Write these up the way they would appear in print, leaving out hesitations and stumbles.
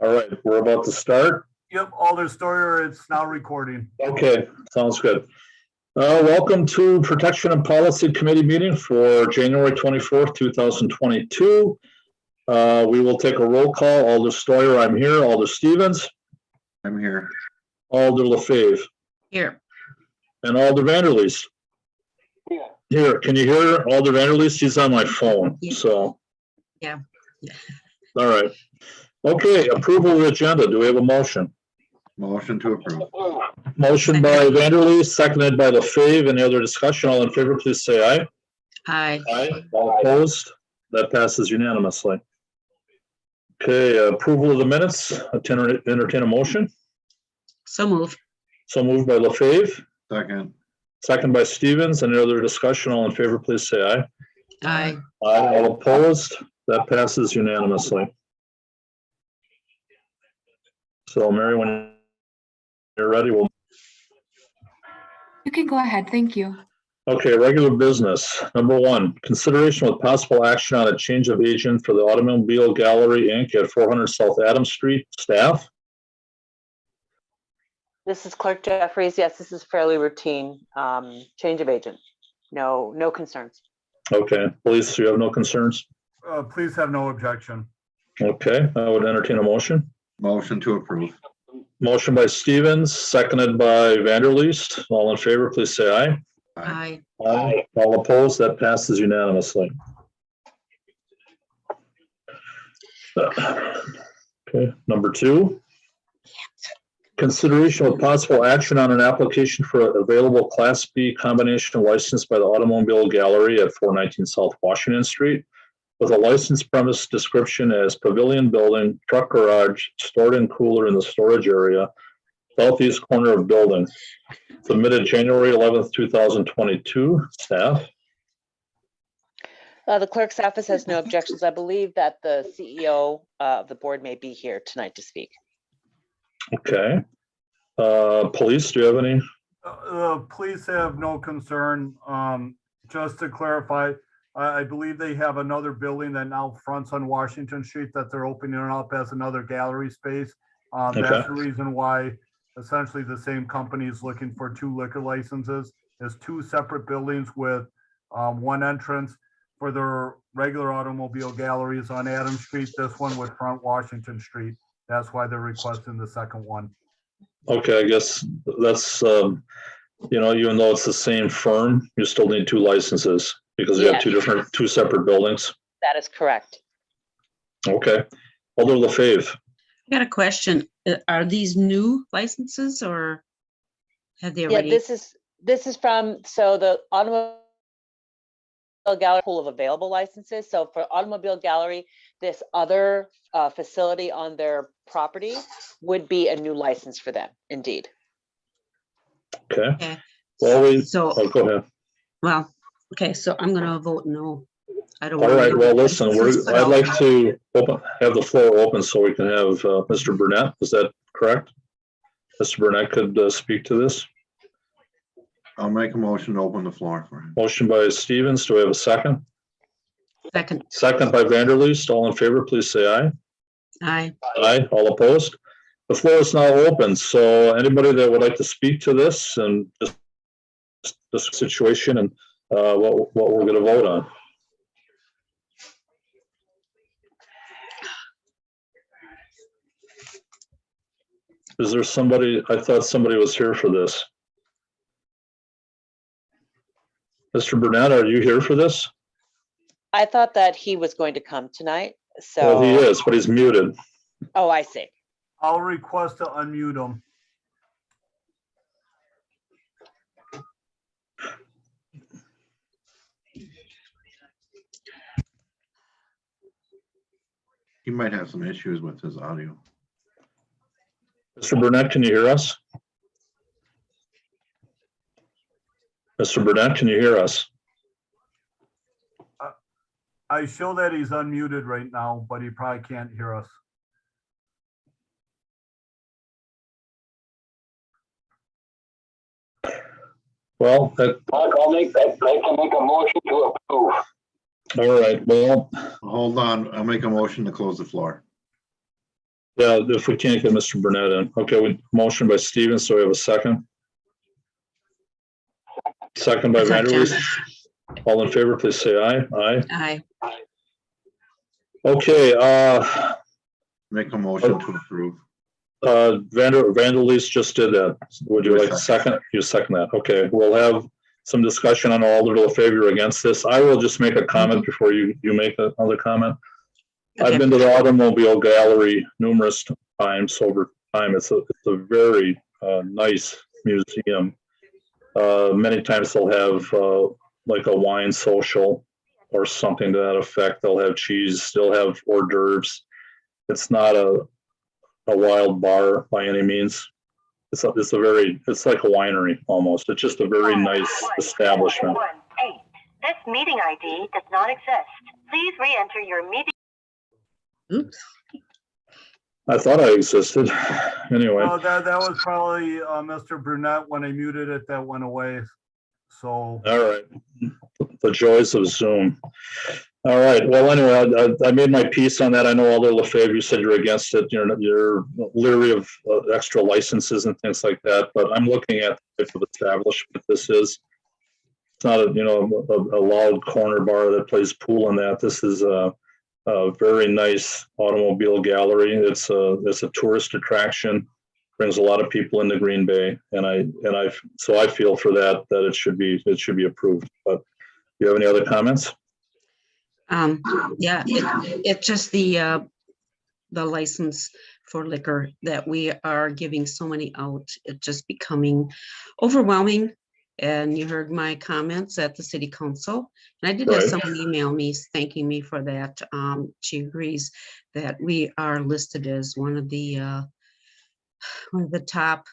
All right, we're about to start. Yep, Alder Stoyer, it's now recording. Okay, sounds good. Welcome to Protection and Policy Committee meeting for January 24th, 2022. We will take a roll call. Alder Stoyer, I'm here. Alder Stevens. I'm here. Alder LaFave. Here. And Alder Vanderleest. Yeah. Here, can you hear Alder Vanderleest? He's on my phone, so. Yeah. All right. Okay, approval of the agenda. Do we have a motion? Motion to approve. Motion by Vanderleest, seconded by LaFave. Any other discussion? All in favor, please say aye. Aye. Aye. All opposed? That passes unanimously. Okay, approval of the minutes. Entertain a motion. So move. So moved by LaFave, Second. second by Stevens. Any other discussion? All in favor, please say aye. Aye. Aye. All opposed? That passes unanimously. So Mary, when you're ready, we'll. You can go ahead. Thank you. Okay, regular business. Number one, consideration with possible action on a change of agent for the Automobile Gallery, Inc. at 400 South Adams Street. Staff? This is Clerk Jeffries. Yes, this is fairly routine. Change of agent. No concerns. Okay, police, you have no concerns? Please have no objection. Okay, I would entertain a motion. Motion to approve. Motion by Stevens, seconded by Vanderleest. All in favor, please say aye. Aye. Aye. All opposed? That passes unanimously. Okay, number two. Consideration of possible action on an application for available Class B combination license by the Automobile Gallery at 419 South Washington Street with a license premise description as pavilion building, truck garage, stored in cooler in the storage area, southeast corner of building. Submitted January 11th, 2022. Staff? The clerk's office has no objections. I believe that the CEO of the board may be here tonight to speak. Okay. Police, do you have any? Please have no concern. Just to clarify, I believe they have another building that now fronts on Washington Street that they're opening up as another gallery space. That's the reason why essentially the same company is looking for two liquor licenses. There's two separate buildings with one entrance for their regular automobile galleries on Adams Street. This one would front Washington Street. That's why they're requesting the second one. Okay, I guess that's, even though it's the same firm, you still need two licenses because you have two separate buildings. That is correct. Okay. Alder LaFave. I got a question. Are these new licenses or have they already? Yeah, this is from, so the Automobile Gallery pool of available licenses. So for Automobile Gallery, this other facility on their property would be a new license for them, indeed. Okay. Okay. Well, go ahead. Well, okay, so I'm gonna vote no. I don't. All right, well, listen, I'd like to have the floor open so we can have Mr. Burnett. Is that correct? Mr. Burnett could speak to this. I'll make a motion to open the floor for him. Motion by Stevens. Do we have a second? Second. Second by Vanderleest. All in favor, please say aye. Aye. Aye. All opposed? The floor is now open. So anybody that would like to speak to this and this situation and what we're going to vote on. Is there somebody? I thought somebody was here for this. Mr. Burnett, are you here for this? I thought that he was going to come tonight, so. Well, he is, but he's muted. Oh, I see. I'll request to unmute them. He might have some issues with his audio. Mr. Burnett, can you hear us? Mr. Burnett, can you hear us? I show that he's unmuted right now, but he probably can't hear us. Well, I'll make that. I can make a motion to approve. all right. Well, Hold on, I'll make a motion to close the floor. Yeah, if we can't get Mr. Burnett in. Okay, motion by Stevens, so we have a second. Second by What's that, Vanderleest. John? All in favor, please say aye. Aye. Aye. Okay, Make a motion to approve. Vanderleest just did that. Would you like a second? You second that. Okay, we'll have some discussion on all the favor against this. I will just make a comment before you make another comment. Okay. I've been to the Automobile Gallery numerous times over time. It's a very nice museum. Many times they'll have like a wine social or something to that effect. They'll have cheese, they'll have hors d'oeuvres. It's not a wild bar by any means. It's like a winery almost. It's just a very nice establishment. This meeting ID does not exist. Please re-enter your meeting. Oops. I thought I existed. Anyway. No, that was probably Mr. Brunette. When I muted it, that went away. So. All right. The joys of Zoom. All right. Well, anyway, I made my piece on that. I know Alder Lefebvre, you said you're against it. You're leery of extra licenses and things like that. But I'm looking at the type of establishment this is. It's not a loud corner bar that plays pool and that. This is a very nice automobile gallery. It's a tourist attraction. Brings a lot of people into Green Bay, so I feel for that it should be approved. But do you have any other comments? Yeah, it's just the license for liquor that we are giving so many out. It's just becoming overwhelming. And you heard my comments at the city council. And I did have someone email me thanking me for that. She agrees that we are listed as one of the top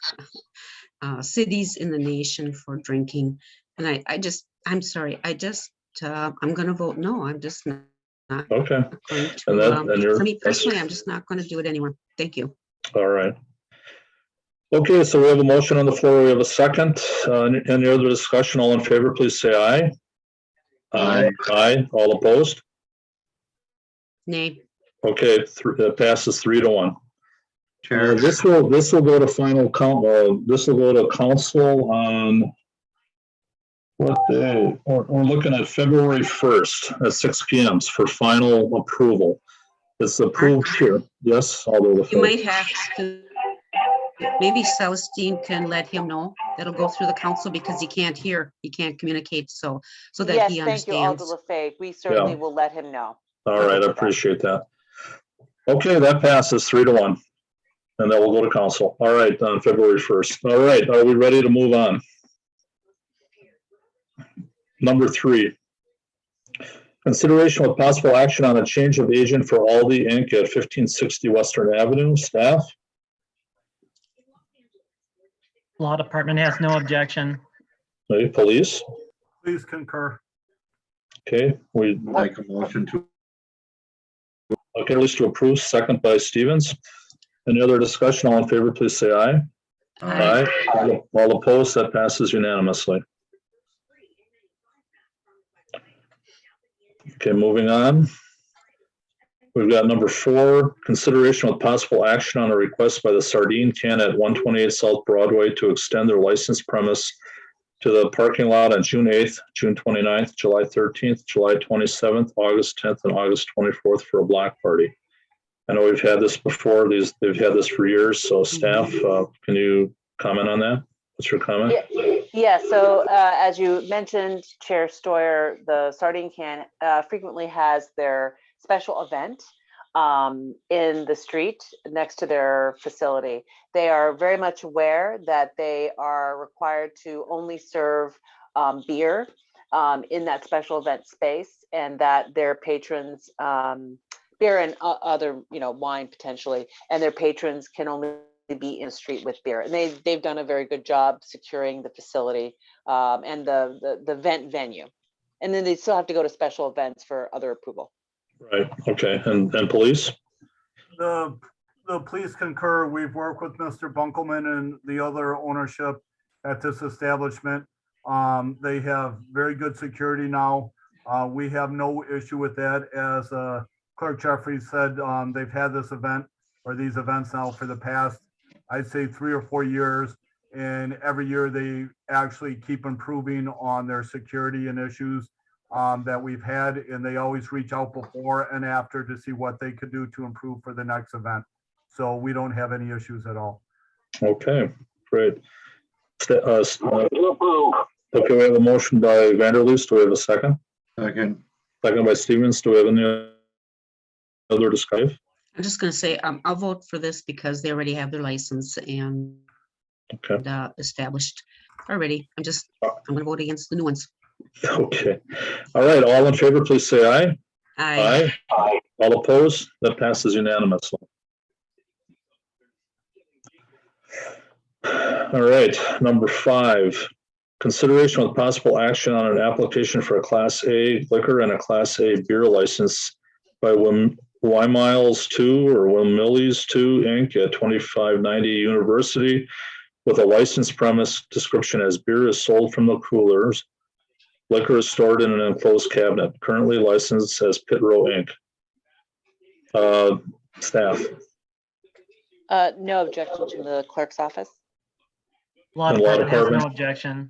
cities in the nation for drinking. And I'm sorry, I'm going to vote no. I'm just not Okay. going to, for me personally, I'm just not going to do it anymore. Thank you. All right. Okay, so we have a motion on the floor. We have a second. Any other discussion? All in favor, please say aye. Aye. Aye. All opposed? Nay. Okay, it passes 3-1. Chair, This will go to final count. This will go to council on what day? We're looking at February 1st at 6 p.m. for final approval. It's approved here. Yes, although You might have to, maybe Celestine can let him know. That'll go through the council because he can't hear, he can't communicate, so that Yes, he thank you, Alder understands. Lefebvre. We certainly will let him know. All right, I appreciate that. Okay, that passes 3-1. And that will go to council. All right, on February 1st. All right, are we ready to move on? Number 3. Consideration with possible action on a change of agent for Aldi Inc. at 1560 Western Avenue. Staff? Law Department has no objection. Okay, police? Please concur. Okay, make a motion to. okay, at least to approve, second by Stevens. Any other discussion? All in favor, please say aye. Aye. Aye. All opposed, that passes unanimously. Okay, moving on. We've got number 4, consideration with possible action on a request by the Sardine Can at 128 South Broadway to extend their licensed premise to the parking lot on June 8th, June 29th, July 13th, July 27th, August 10th, and August 24th for a block party. I know we've had this before. They've had this for years. So staff, can you comment on that? What's your comment? Yeah, so as you mentioned, Chair Stoyer, the Sardine Can frequently has their special event in the street next to their facility. They are very much aware that they are required to only serve beer in that special event space, and that their patrons, beer and other, wine potentially, and their patrons can only be in the street with beer. And they've done a very good job securing the facility and the event venue. And then they still have to go to special events for other approval. Right. Okay. And police? The police concur. We've worked with Mr. Bunkelman and the other ownership at this establishment. They have very good security now. We have no issue with that. As Clerk Jeffrey said, they've had this event or these events now for the past, I'd say 3 or 4 years. And every year they actually keep improving on their security and issues that we've had. And they always reach out before and after to see what they could do to improve for the next event. So we don't have any issues at all. Okay, great. Okay, Motion to approve. we have a motion by Vanderleest. Do we have a second? Second. Second by Stevens. Do we have any other discussion? I'm just gonna say, I'll vote for this because they already have their license and Okay, established already. I'm gonna vote against the new ones. okay. All right, all in favor, please say aye. I Aye. All opposed? That passes unanimously. All right, number 5, consideration with possible action on an application for a Class A liquor and a Class A beer license by Miles 2 or Millie's 2 Inc. at 2590 University with a licensed premise description as beer is sold from the coolers. Liquor is stored in an enclosed cabinet, currently licensed as Pit Row Inc. Staff. No objection to the clerk's office. Law And law department has no department? Objection.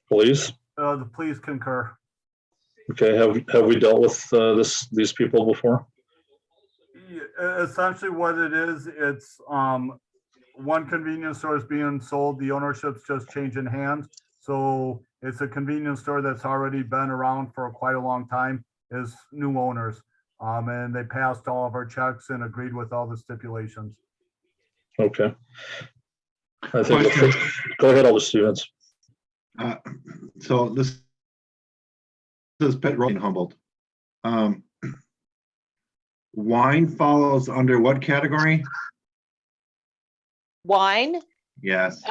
Police. The police concur. Okay, have we dealt with these people before? Essentially what it is, it's one convenience store is being sold, the ownership's just changing hands. So it's a convenience store that's already been around for quite a long time, is new owners. And they passed all of our checks and agreed with all the stipulations. Okay. I think, go ahead, Alder Stevens. So this is Pet Row in Humboldt. Wine follows under what category? Wine, Yes.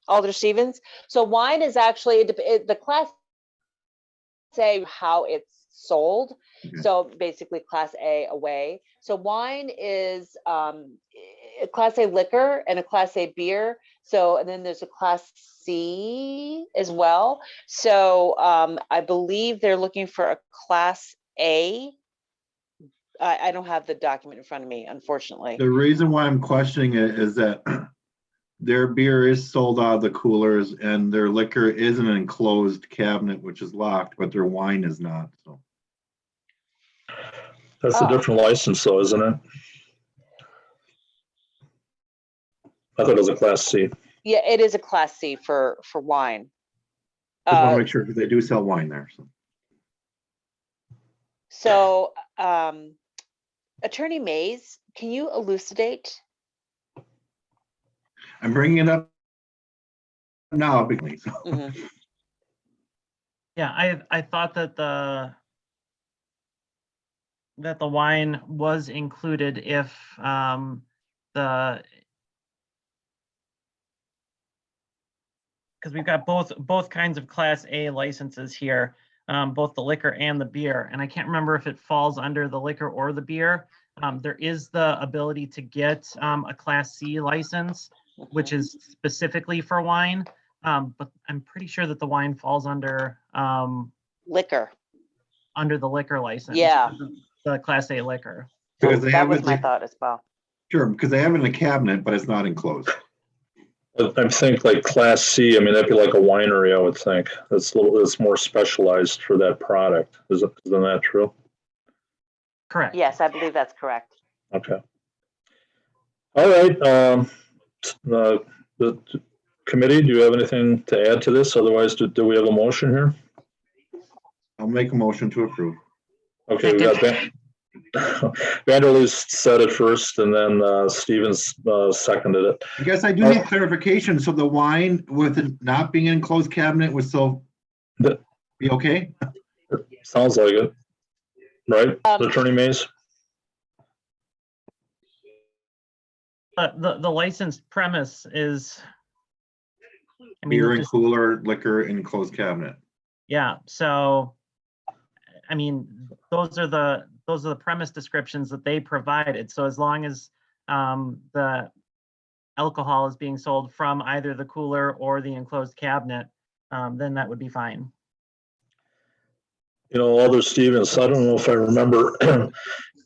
Alder Stevens. So wine is actually the Class A, how it's sold. Okay. So basically Class A away. So wine is a Class A liquor and a Class A beer. So, and then there's a Class C as well. So I believe they're looking for a Class A. I don't have the document in front of me, unfortunately. The reason why I'm questioning it is that their beer is sold out of the coolers and their liquor is in an enclosed cabinet, which is locked, but their wine is not. So That's a different license though, isn't it? I thought it was a Class C. Yeah, it is a Class C for wine. just want to make sure because they do sell wine there. So. So, Attorney Mays, can you elucidate? I'm bringing it up now because Mhm. Yeah, I thought that the wine was included if because we've got both kinds of Class A licenses here, both the liquor and the beer, and I can't remember if it falls under the liquor or the beer. There is the ability to get a Class C license, which is specifically for wine, but I'm pretty sure that the wine falls under Liquor. under the liquor license. Yeah. The Class A liquor. because they That have was it, my thought as well. sure, because they have it in a cabinet, but it's not enclosed. I think like Class C, I mean, that'd be like a winery, I would think. It's more specialized for that product. Isn't that true? Correct. Yes, I believe that's correct. Okay. All right. The committee, do you have anything to add to this? Otherwise, do we have a motion here? I'll make a motion to approve. Okay, we got Vanderleest said it first, and then Stevens seconded it. I guess I do need clarification. So the wine with it not being in an enclosed cabinet would still be okay? Sounds like it, right, Attorney Mays? The licensed premise is, I mean, Beer and just- cooler, liquor in enclosed cabinet. yeah. So, I mean, those are the premise descriptions that they provided. So as long as the alcohol is being sold from either the cooler or the enclosed cabinet, then that would be fine. You know, Alder Stevens, I don't know if I remember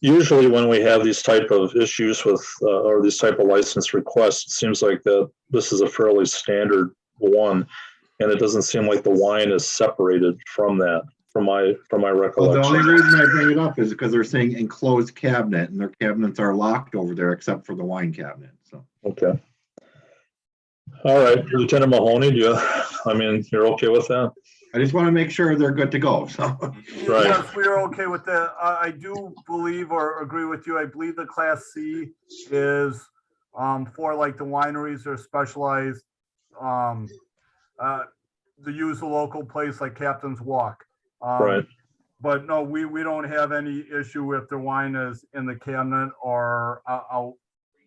usually when we have these type of issues with, or these type of license requests, it seems like that this is a fairly standard one. And it doesn't seem like the wine is separated from that, from my Well, the only recollection. reason I bring it up is because they're saying enclosed cabinet, and their cabinets are locked over there except for the wine cabinet, so. Okay. All right, Lieutenant Mahoney, you're okay with that? I just want to make sure they're good to go, so. Right. Yes, we are okay with that. I do believe or agree with you. I believe the Class C is for like the wineries or specialized to use a local place like Captain's Walk. Right. But no, we don't have any issue if the wine is in the cabinet or out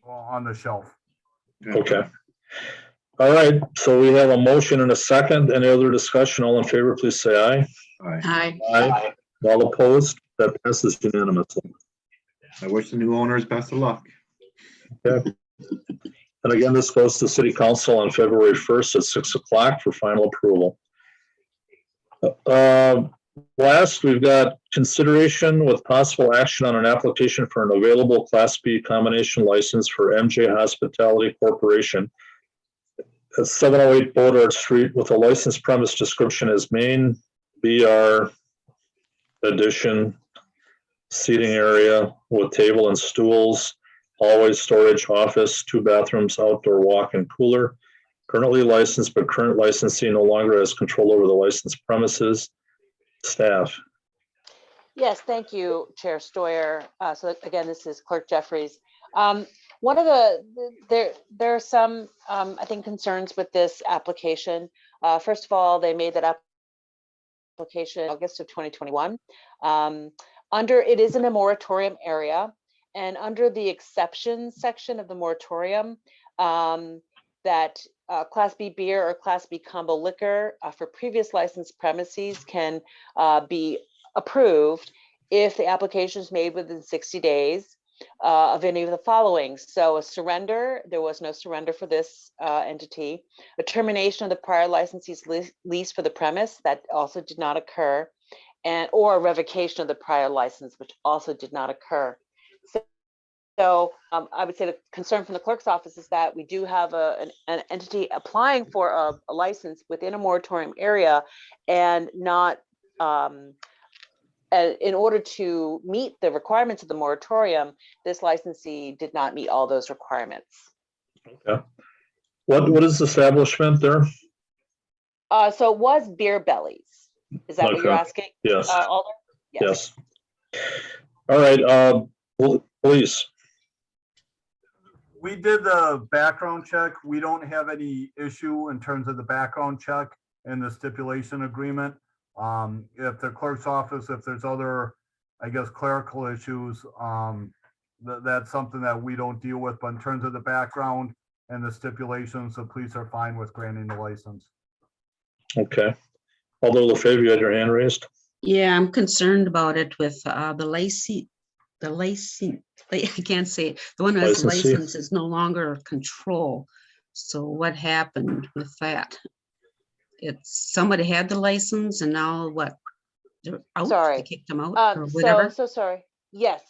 on the shelf. Okay. All right, so we have a motion and a second. Any other discussion? All in favor, please say aye. Hi. Aye. All opposed? That passes unanimously. I wish the new owners best of luck. Okay. And again, this goes to City Council on February 1st at 6 o'clock for final approval. Last, we've got consideration with possible action on an application for an available Class B combination license for MJ Hospitality Corporation at 708 Bodart Street with a license premise description as main BR addition seating area with table and stools, hallway storage, office, 2 bathrooms, outdoor walk-in cooler. Currently licensed, but current licensee no longer has control over the licensed premises. Staff. Yes, thank you, Chair Stoyer. So again, this is Clerk Jeffries. One of there are some, I think, concerns with this application. First of all, they made that application in August of 2021. It is in a moratorium area, and under the exceptions section of the moratorium, that Class B beer or Class B combo liquor for previous licensed premises can be approved if the application is made within 60 days of any of the following. So a surrender, there was no surrender for this entity. A termination of the prior licensee's lease for the premise, that also did not occur. Or a revocation of the prior license, which also did not occur. So I would say the concern from the clerk's office is that we do have an entity applying for a license within a moratorium area, and not in order to meet the requirements of the moratorium, this licensee did not meet all those requirements. Okay. What is the establishment there? So it was Beer Bellies. Is that what you're asking? Yes. Alder? Yes. All right. Police. We did the background check. We don't have any issue in terms of the background check and the stipulation agreement. If the clerk's office, if there's other, I guess, clerical issues, that's something that we don't deal with. But in terms of the background and the stipulations, the police are fine with granting the license. Okay. Alder LaFave, you had your hand raised? Yeah, I'm concerned about it with the Lacey, I can't say it. The one who has the Licensee. license is no longer control. So what happened with that? It's somebody had the license and now what? They're out? Sorry. They kicked them out or whatever? So sorry. Yes.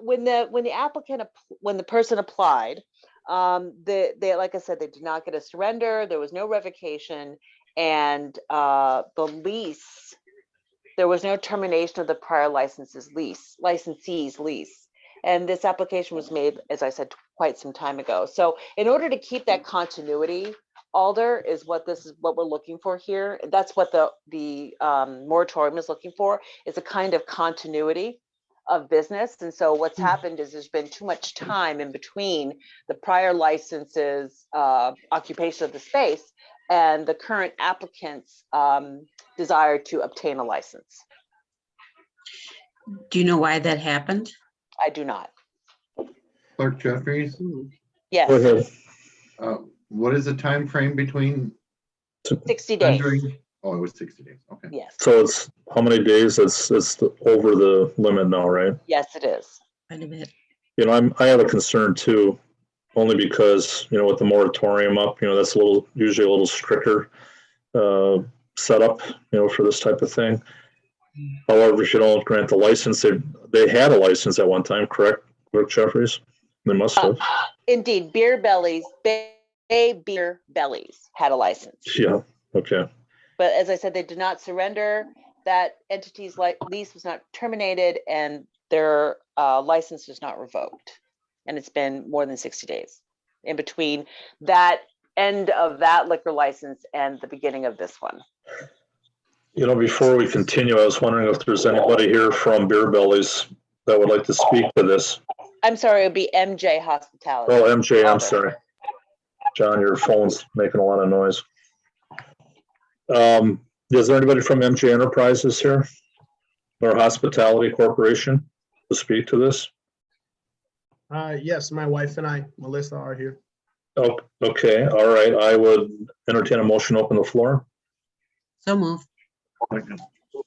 When the person applied, they like I said, they did not get a surrender. There was no revocation, and the lease, there was no termination of the prior licensee's lease. And this application was made, as I said, quite some time ago. So in order to keep that continuity, Alder, is what we're looking for here. That's what the moratorium is looking for, is a kind of continuity of business. And so what's happened is there's been too much time in between the prior licenses, occupation of the space, and the current applicant's desire to obtain a license. Do you know why that happened? I do not. Clerk Jeffries, Yes. Go ahead. what is the time frame between 60 days. entering? Oh, it was 60 days. Okay. Yes. So it's how many days? It's over the limit now, right? Yes, it is. Quite a bit. I have a concern too, only because, with the moratorium up, that's usually a little stricter setup, for this type of thing. However, if you don't grant the license, they had a license at one time, correct, Clerk Jeffries? They must have. Indeed, Beer Bellies, Bay Beer Bellies had a license. Yeah, okay. But as I said, they did not surrender. That entity's lease was not terminated and their license was not revoked. And it's been more than 60 days in between that end of that liquor license and the beginning of this one. You know, before we continue, I was wondering if there's anybody here from Beer Bellies that would like to speak to this. I'm sorry, it would be MJ Hospitality. Oh, MJ, I'm Alder. sorry. John, your phone's making a lot of noise. Is there anybody from MJ Enterprises here or Hospitality Corporation to speak to this? Yes, my wife and I, Melissa, are here. Oh, okay, all right. I would entertain a motion to open the floor. So move.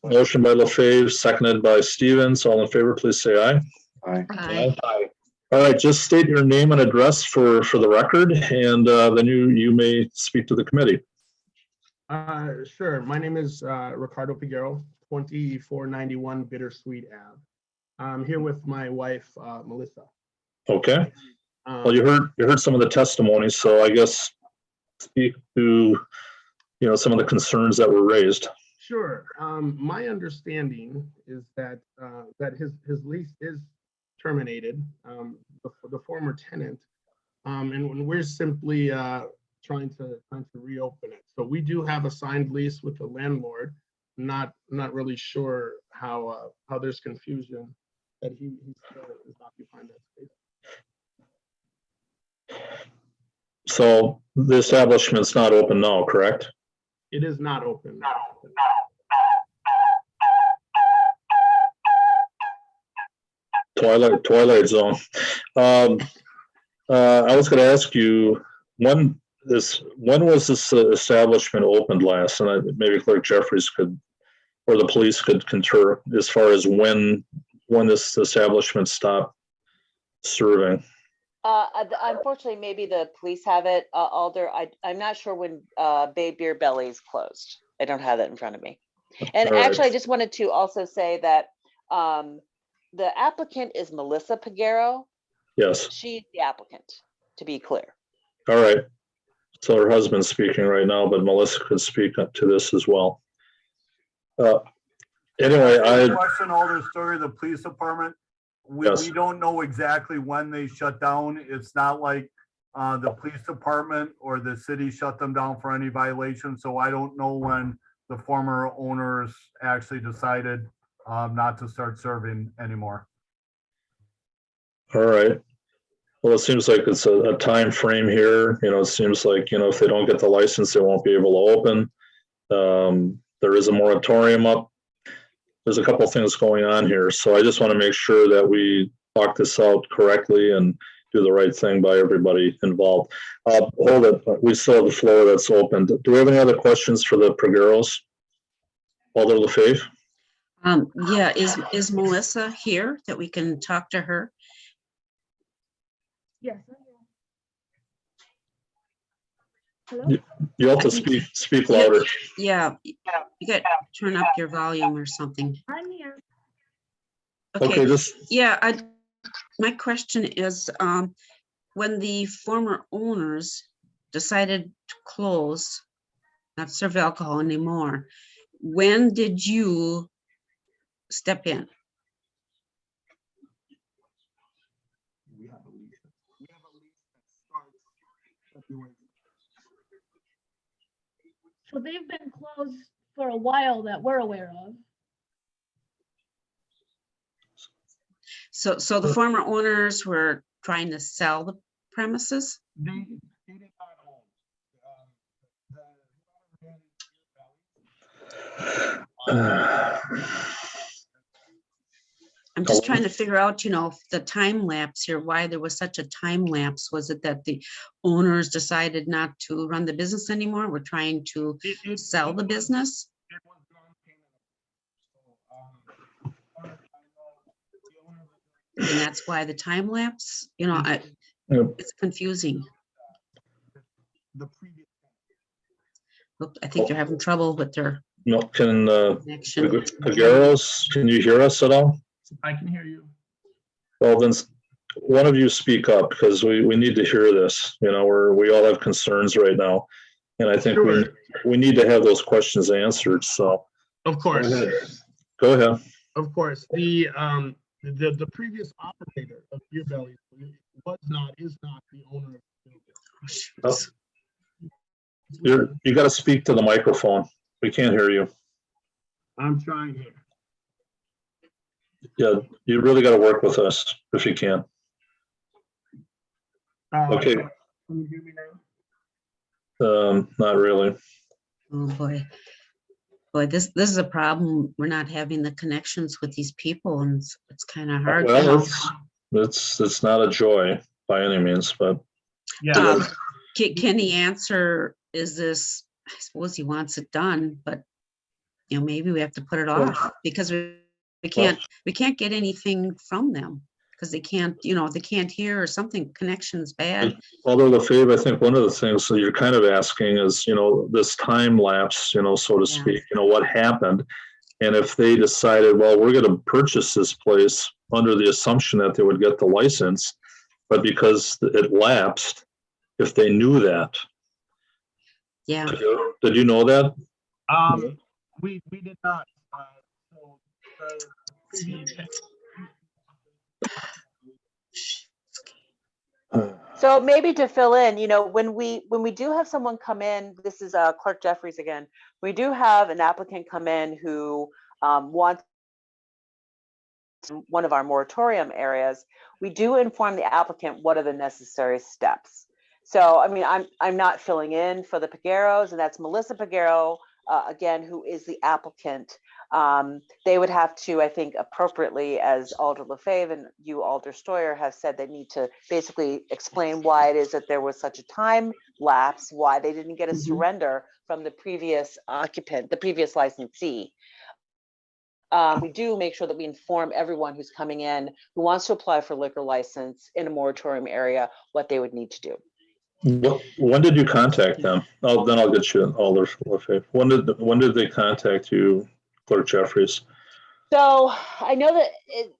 Motion by LaFave, seconded by Stevens. All in favor, please say aye. Aye. Aye. All right, just state your name and address for the record, and then you may speak to the committee. Sure. My name is Ricardo Figueroa, 2491 Bittersweet Ave. I'm here with my wife, Melissa. Okay. Well, you heard some of the testimonies, so I guess speak to some of the concerns that were raised. Sure. My understanding is that his lease is terminated, the former tenant, and we're simply trying to reopen it. So we do have a signed lease with the landlord. Not really sure how there's confusion that he still is occupying that space. So the establishment's not open now, correct? It is not open. Twilight Zone. I was going to ask you, when was this establishment opened last? And maybe Clerk Jeffries could, or the police could concur as far as when this establishment stopped serving. Unfortunately, maybe the police have it, Alder. I'm not sure when Bay Beer Bellies closed. I don't have that in front of me. And All right. actually, I just wanted to also say that the applicant is Melissa Peguero. Yes. She's the applicant, to be clear. All right. So her husband's speaking right now, but Melissa could speak to this as well. Anyway, Question, Alder Story, the police department. Yes. We don't know exactly when they shut down. It's not like the police department or the city shut them down for any violation. So I don't know when the former owners actually decided not to start serving anymore. All right. Well, it seems like it's a time frame here. It seems like, if they don't get the license, they won't be able to open. There is a moratorium up. There's a couple of things going on here. So I just want to make sure that we talk this out correctly and do the right thing by everybody involved. Hold it. We still have the floor that's open. Do we have any other questions for the Pegueros? Alder LaFave? Yeah, is Melissa here that we can talk to her? Yes. Hello? You have to speak louder. Yeah, you got to turn up your volume or something. I'm here. Okay, yeah, my question is, when the former owners decided to close, not serve alcohol anymore, when did you step in? We have a lease that starts February. So they've been closed for a while that we're aware of. So the former owners were trying to sell the premises? They did not own. I'm just trying to figure out, the time lapse here, why there was such a time lapse. Was it that the owners decided not to run the business anymore? We're trying to sell the business? It was non-payment. And that's why the time lapse, it's confusing. The previous. Look, I think they're having trouble with their No, can, Connection. Pagueros, can you hear us at all? I can hear you. Well, then, one of you speak up, because we need to hear this. You know, we all have concerns right now. And I think Sure. we need to have those questions answered, so. Of course. Go ahead. Of course. The previous operator of Beer Belly is not the owner of the building. You got to speak to the microphone. We can't hear you. I'm trying here. Yeah, you really got to work with us if you can. Okay. Can you hear me now? Not really. Oh, boy. Boy, this is a problem. We're not having the connections with these people, and it's kind of hard. Well, it's not a joy by any means, but. Yeah. Can he answer, is this, I suppose he wants it done, but you know, maybe we have to put it off because we can't get anything from them because they can't, you know, they can't hear or something, connection's bad. Although Lefebvre, I think one of the things that you're kind of asking is, you know, this time lapse, you know, so to speak, you know, what happened? And if they decided, well, we're going to purchase this place under the assumption that they would get the license, but because it lapsed, if they knew that. Yeah. Did you know that? We did not. So maybe to fill in, you know, when we do have someone come in, this is Clerk Jeffries again. We do have an applicant come in who wants one of our moratorium areas. We do inform the applicant what are the necessary steps. So, I mean, I'm not filling in for the Pagueros, and that's Melissa Paguero, again, who is the applicant. They would have to, I think, appropriately, as Alder Lefebvre and you, Alder Stoyer, have said, they need to basically explain why it is that there was such a time lapse, why they didn't get a surrender from the previous occupant, the previous licensee. We do make sure that we inform everyone who's coming in, who wants to apply for liquor license in a moratorium area, what they would need to do. When did you contact them? Oh, then I'll get you Alder Lefebvre. When did they contact you, Clerk Jeffries? So I know that it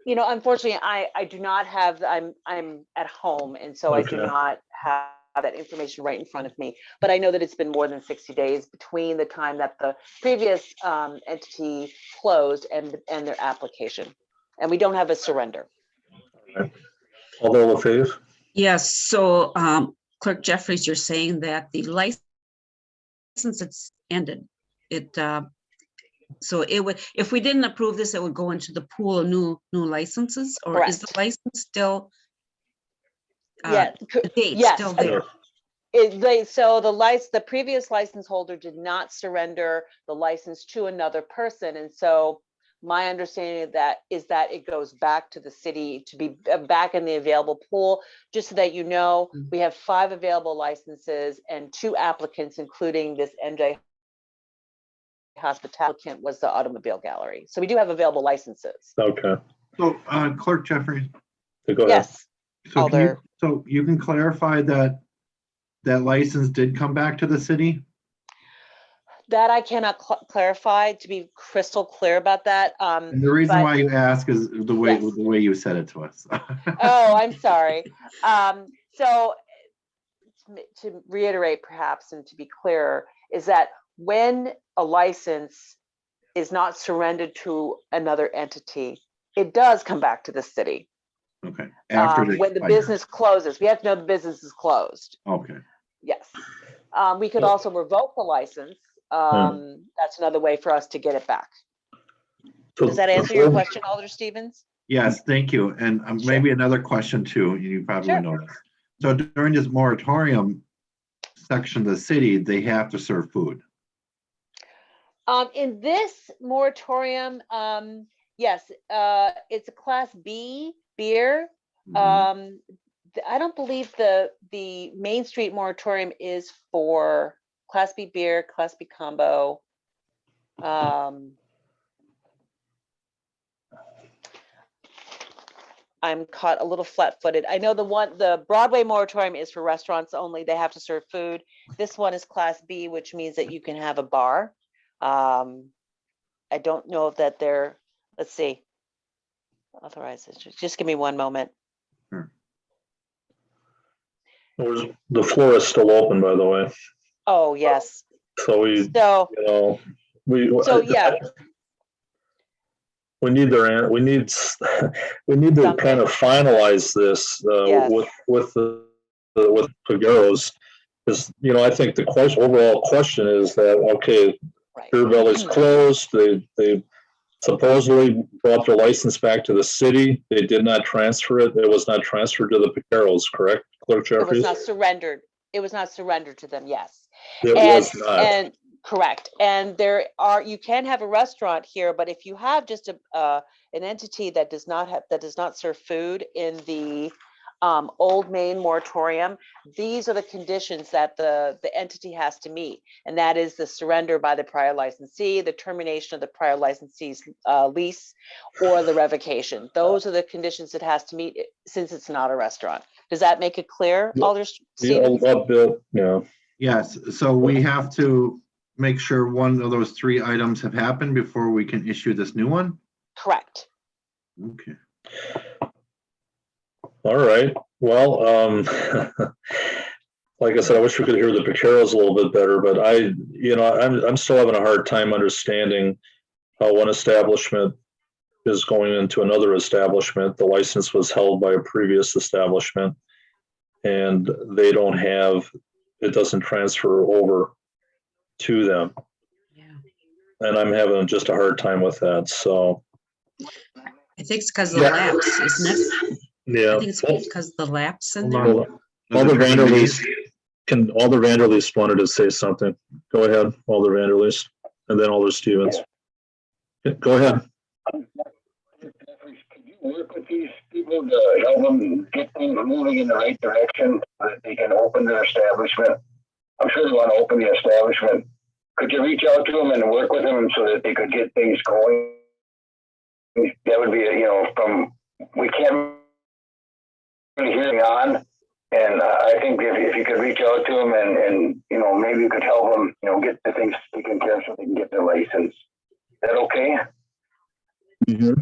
you know, unfortunately, I do not have, I'm at home, and so I do not have that information right in front of me. But I know that it's been more than 60 days between the time that the previous entity closed and their application, and we don't have a surrender. Okay. Alder Lefebvre? Yes. So, Clerk Jeffries, you're saying that the license it's ended. So it would, if we didn't approve this, it would go into the pool of new licenses, or Correct. is the license still? Yeah. The date Yes. still there. So the previous license holder did not surrender the license to another person, and so my understanding of that is that it goes back to the city to be back in the available pool. Just so that you know, we have 5 available licenses and 2 applicants, including this MJ Hospitality was the automobile gallery. So we do have available licenses. Okay. So, Clerk Jeffries. Go ahead. Yes. So you can clarify that license did come back to the city? That I cannot clarify, to be crystal clear about that. And the reason why you ask is the way you said it to us. Oh, I'm sorry. So to reiterate, perhaps, and to be clearer, is that when a license is not surrendered to another entity, it does come back to the city. Okay. When the business closes, we have to know the business is closed. Okay. Yes. We could also revoke the license. That's another way for us to get it back. Does that answer your question, Alder Stevens? Yes, thank you. And maybe another question too, you probably know this. So during this moratorium section of the city, they have to serve food. In this moratorium, yes, it's a Class B beer. I don't believe the Main Street moratorium is for Class B beer, Class B combo. I'm caught a little flat-footed. I know the Broadway moratorium is for restaurants only. They have to serve food. This one is Class B, which means that you can have a bar. I don't know if that they're, let's see. Authorized, just give me one moment. The floor is still open, by the way. Oh, yes. So we, So, you know, yeah, we need we need to kind of finalize this Yes. with Pagueros. Is, you know, I think the overall question is that, okay, right. Beer Belly's closed. They supposedly brought their license back to the city. They did not transfer it. It was not transferred to the Pagueros, correct, Clerk It was Jeffries? not surrendered. It was not surrendered to them, yes. It was not. And correct. And you can have a restaurant here, but if you have just an entity that does not serve food in the Old Main moratorium, these are the conditions that the entity has to meet. And that is the surrender by the prior licensee, the termination of the prior licensee's lease, or the revocation. Those are the conditions it has to meet since it's not a restaurant. Does that make it clear, Alder Stevens? Yeah. Yes, so we have to make sure one of those 3 items have happened before we can issue this new one? Correct. Okay. All right. Well, like I said, I wish we could hear the Paqueros a little bit better, but I'm still having a hard time understanding how one establishment is going into another establishment. The license was held by a previous establishment, and it doesn't transfer over to them. Yeah. And I'm having just a hard time with that. So I think it's because of the lapse, isn't it? yeah. I think it's because of the lapse in there. Hold on. Alder Vanderleest wanted to say something. Go ahead, Alder Vanderleest, and then Alder Stevens. Go ahead. Could you work with these people to help them get things moving in the right direction so that they can open their establishment? I'm sure they want to open the establishment. Could you reach out to them and work with them so that they could get things going? That would be, we can't really hear on. And I think if you could reach out to them and maybe you could help them, get the things taken care of so they can get their license. Is that okay? Mm-hmm.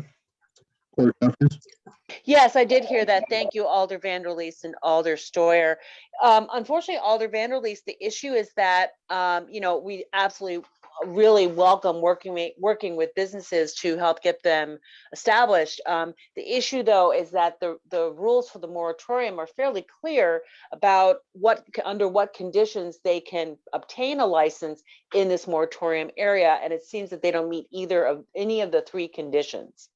Yes, I did hear that. Thank you, Alder Vanderleest and Alder Stoyer. Unfortunately, Alder Vanderleest, the issue is that, we absolutely really welcome working with businesses to help get them established. The issue, though, is that the rules for the moratorium are fairly clear about under what conditions they can obtain a license in this moratorium area, and it seems that they don't meet any of the 3 conditions.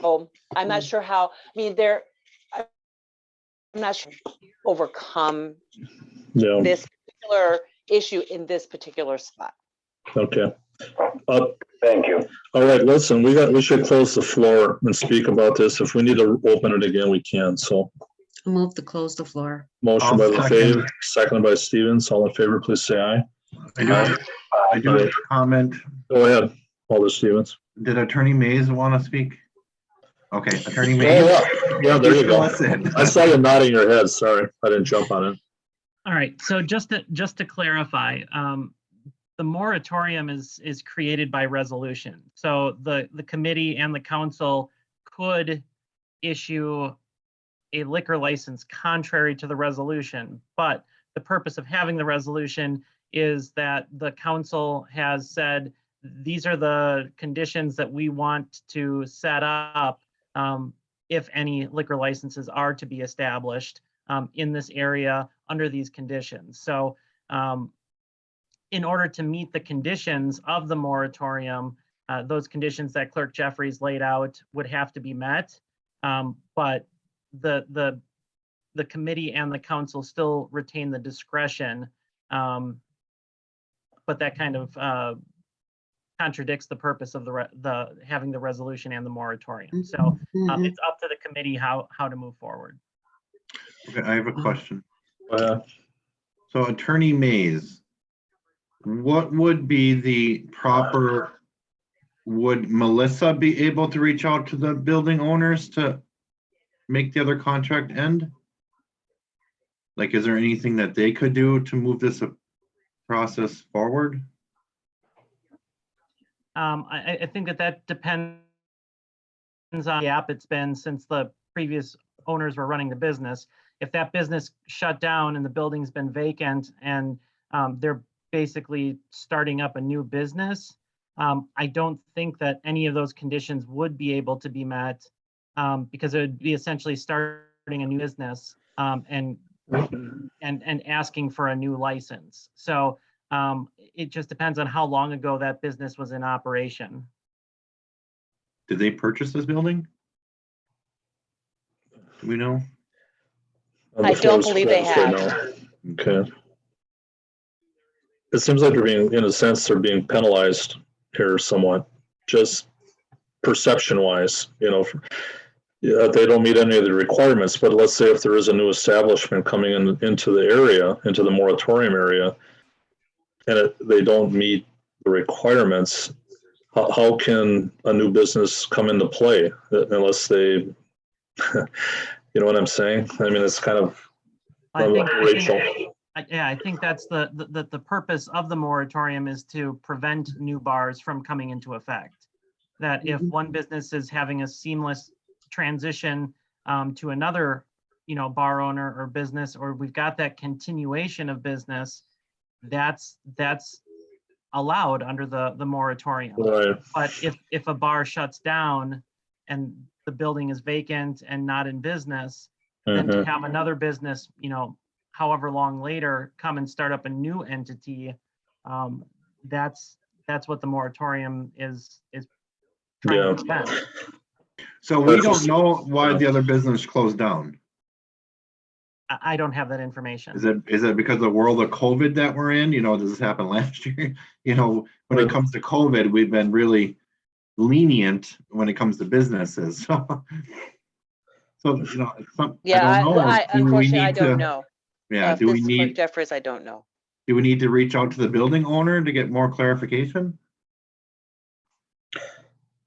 So I'm not sure how. I'm not sure overcome this particular issue in this particular spot. Okay. Thank you. All right, listen, we should close the floor and speak about this. If we need to open it again, we can. So I'll move to close the floor. motion by LaFave, seconded by Stevens. All in favor, please say aye. I do have a comment. Go ahead, Alder Stevens. Did Attorney Mays want to speak? Okay, Attorney Mays. Yeah, there you go. Listen. I saw you nodding your head. Sorry, I didn't jump on it. All right, so just to clarify, the moratorium is created by resolution. So the committee and the council could issue a liquor license contrary to the resolution, but the purpose of having the resolution is that the council has said, these are the conditions that we want to set up if any liquor licenses are to be established in this area under these conditions. So in order to meet the conditions of the moratorium, those conditions that Clerk Jeffries laid out would have to be met. But the committee and the council still retain the discretion, but that kind of contradicts the purpose of having the resolution and the moratorium. So it's up to the committee how to move forward. Okay, I have a question. So Attorney Mays, what would be the proper, would Melissa be able to reach out to the building owners to make the other contract end? Like, is there anything that they could do to move this process forward? I think that depends on the app it's been since the previous owners were running the business. If that business shut down and the building's been vacant and they're basically starting up a new business, I don't think that any of those conditions would be able to be met because it would be essentially starting a new business and asking for a new license. So it just depends on how long ago that business was in operation. Did they purchase this building? Do we know? I don't believe they have. Okay. It seems like they're being, in a sense, they're being penalized here somewhat, just perception-wise, you know. Yeah, they don't meet any of the requirements, but let's say if there is a new establishment coming into the area, into the moratorium area, and they don't meet the requirements, how can a new business come into play unless they, you know what I'm saying? I mean, it's kind of, I think that's the purpose of the moratorium is to prevent new bars from coming into effect. That if one business is having a seamless transition to another, you know, bar owner or business, or we've got that continuation of business, that's allowed under the moratorium. Right. But if a bar shuts down and the building is vacant and not in business, then to have another business, you know, however long later, come and start up a new entity, that's what the moratorium is trying to prevent. So we don't know why the other business closed down. I don't have that information. Is it because of the world of COVID that we're in? You know, does this happen last year? You know, when it comes to COVID, we've been really lenient when it comes to businesses. So you know, unfortunately, I don't know. Yeah, do we need Jeffers? I don't know. Do we need to reach out to the building owner to get more clarification?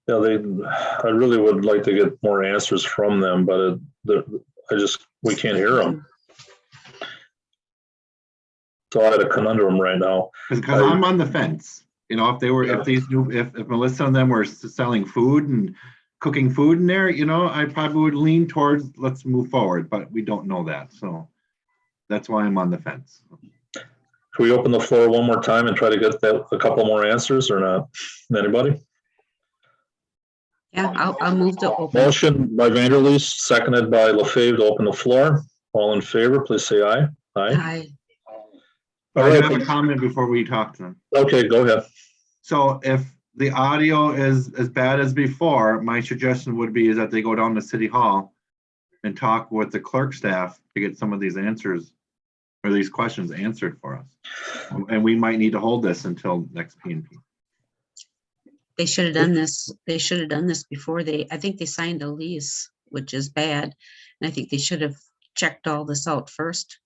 Yeah, I really would like to get more answers from them, but we can't hear them. So I had a conundrum right now. Because I'm on the fence. You know, if Melissa and them were selling food and cooking food in there, you know, I probably would lean towards let's move forward, but we don't know that. So that's why I'm on the fence. Can we open the floor one more time and try to get a couple more answers or not? Anybody? Yeah, I'll move to open. Motion by Vanderleest, seconded by LaFave to open the floor. All in favor, please say aye. Aye. All right. I have a comment before we talk to them. Okay, go ahead. So if the audio is as bad as before, my suggestion would be is that they go down to City Hall and talk with the clerk staff to get some of these answers or these questions answered for us. And we might need to hold this until next PNP. They should have done this. They should have done this before I think they signed a lease, which is bad. And I think they should have checked all this out first.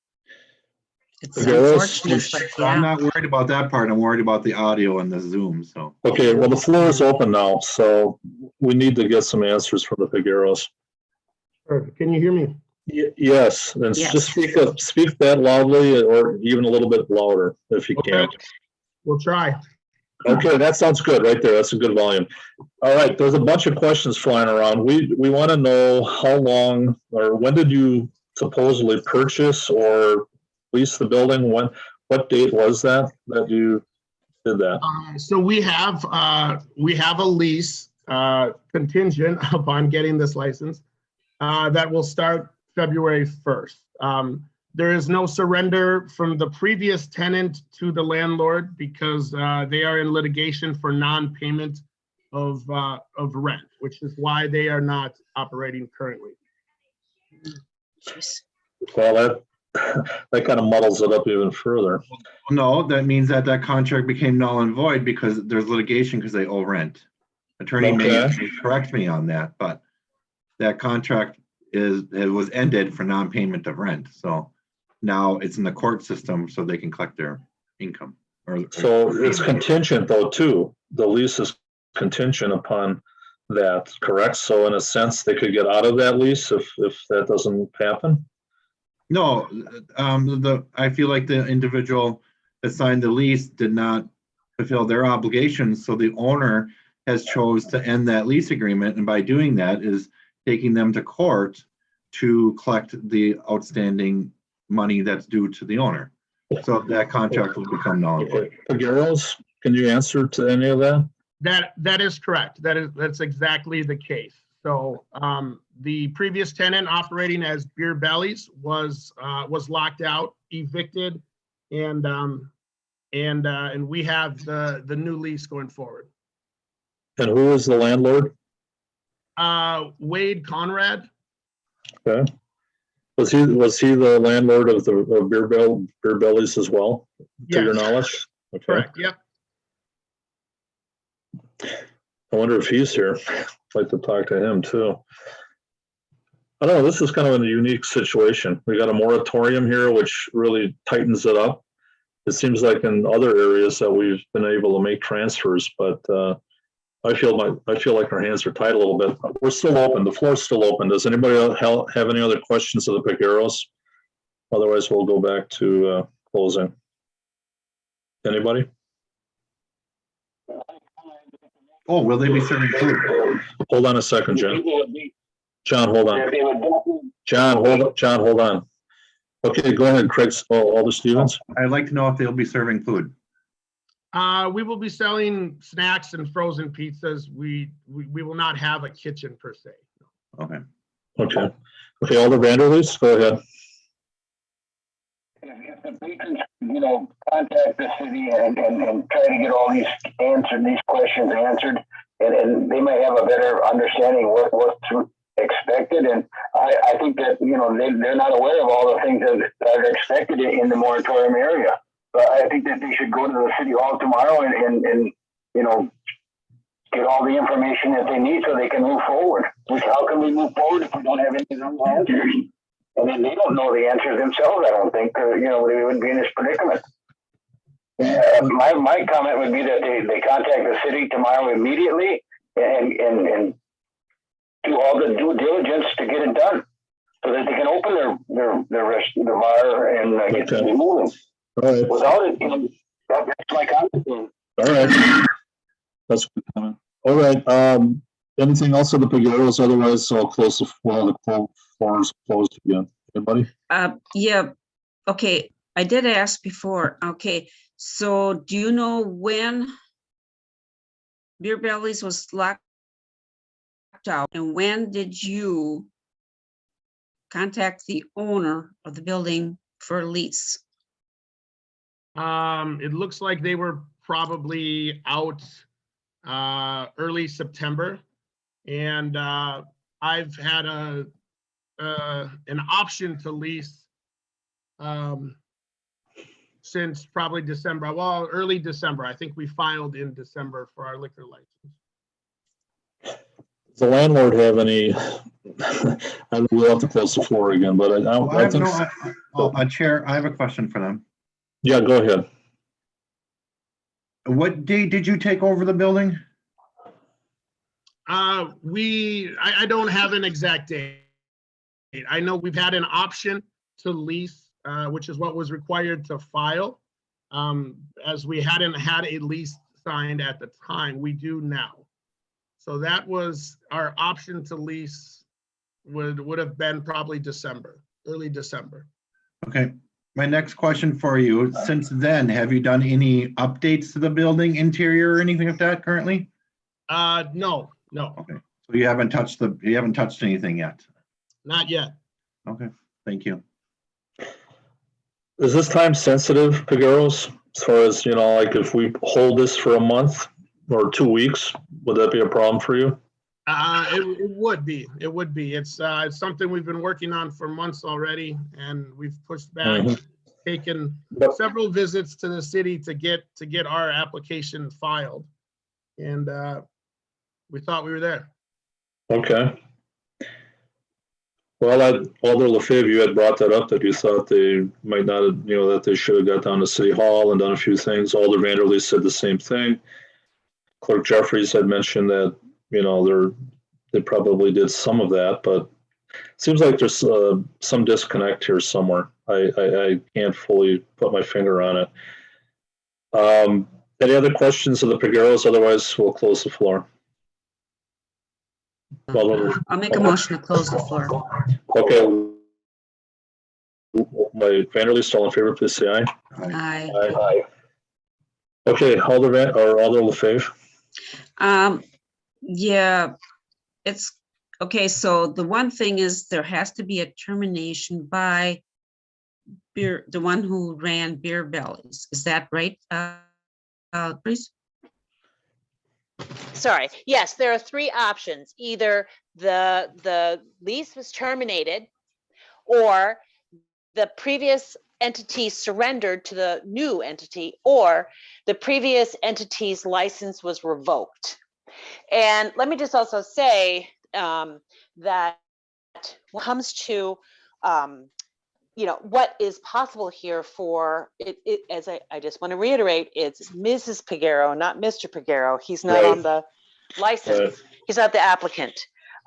It's unfortunate, but yeah. I'm not worried about that part. I'm worried about the audio and the Zoom. So okay, well the floor is open now, so we need to get some answers from the Figueros. Can you hear me? Yes, and Yes. just speak that loudly or even a little bit louder if you can. We'll try. Okay, that sounds good right there. That's a good volume. All right, there's a bunch of questions flying around. We want to know how long or when did you supposedly purchase or lease the building? What date was that you did that? So we have a lease contingent upon getting this license that will start February 1st. There is no surrender from the previous tenant to the landlord because they are in litigation for non-payment of rent, which is why they are not operating currently. Well, that kind of muddles it up even further. No, that means that contract became null and void because there's litigation because they owe rent. Attorney may correct me on that, but that contract was ended for non-payment of rent. So now it's in the court system so they can collect their income. So it's contingent though too. The lease is contingent upon that, correct? So in a sense, they could get out of that lease if that doesn't happen? No, I feel like the individual that signed the lease did not fulfill their obligations, so the owner has chose to end that lease agreement, and by doing that is taking them to court to collect the outstanding money that's due to the owner. So that contract will become null and void. Pagueros, can you answer to any of that? That is correct. That's exactly the case. So the previous tenant operating as Beer Bellies was locked out, evicted, and we have the new lease going forward. And who is the landlord? Wade Conrad. Okay. Was he the landlord of the Beer Bellies as well, to your Yes. knowledge? Okay. Correct. Yep. I wonder if he's here. I'd like to talk to him too. I don't know, this is kind of a unique situation. We got a moratorium here, which really tightens it up. It seems like in other areas that we've been able to make transfers, but I feel like our hands are tied a little bit. We're still open. The floor's still open. Does anybody else have any other questions of the Pagueros? Otherwise, we'll go back to closing. Anybody? Oh, will they be serving food? Hold on a second, John. John, hold on. John, hold on. Okay, go ahead, Craig. Alder Stevens. I'd like to know if they'll be serving food. We will be selling snacks and frozen pizzas. We will not have a kitchen per se. Okay. Okay, Alder Vanderleest, go ahead. If the patrons, contact the city and try to get all these questions answered, and they might have a better understanding what's expected. And I think that, they're not aware of all the things that are expected in the moratorium area. But I think that they should go to the city hall tomorrow and get all the information that they need so they can move forward. How can we move forward if we don't have any of those answers? And then they don't know the answers themselves, I don't think, they wouldn't be in this predicament. My comment would be that they contact the city tomorrow immediately and do all the due diligence to get it done so that they can open their bar and get things moving. All right. Without it, that's my comment. All right. That's a good comment. All right. Anything else on the Pagueros? Otherwise, I'll close the floor is closed again. Anybody? Yeah. Okay. I did ask before. Okay. So do you know when Beer Bellies was locked out, and when did you contact the owner of the building for a lease? It looks like they were probably out early September, and I've had an option to lease since probably December. Well, early December. I think we filed in December for our liquor license. Does the landlord have any? We'll have to close the floor again, but I think. Chair, I have a question for them. Yeah, go ahead. What day did you take over the building? I don't have an exact date. I know we've had an option to lease, which is what was required to file. As we hadn't had a lease signed at the time, we do now. So that was our option to lease would have been probably December, early December. Okay. My next question for you, since then, have you done any updates to the building interior or anything like that currently? No. Okay. So you haven't touched anything yet? Not yet. Okay, thank you. Is this time sensitive, Pagueros? As far as, like if we hold this for a month or 2 weeks, would that be a problem for you? It would be. It would be. It's something we've been working on for months already, and we've pushed back, taken several visits to the city to get our application filed, and we thought we were there. Okay. Well, Alder Lefebvre, you had brought that up, that you thought they might not have, that they should have got down to City Hall and done a few things. Alder Vanderleest said the same thing. Clerk Jeffries had mentioned that they probably did some of that, but it seems like there's some disconnect here somewhere. I can't fully put my finger on it. Any other questions of the Pegueros? Otherwise, we'll close the floor. I'll make a motion to close the floor. Okay. My Vanderleest, all in favor, please say aye. Aye. Aye. Okay, Alder Lefebvre. Yeah, it's, okay, so the one thing is there has to be a termination by the one who ran Beer Bellies. Is that right, please? Sorry, yes, there are three options. Either the lease was terminated, or the previous entity surrendered to the new entity, or the previous entity's license was revoked. And let me just also say that when it comes to what is possible here for it, as I just want to reiterate, it's Mrs. Peguero, not Mr. Peguero. He's not on the license. Right. He's not the applicant.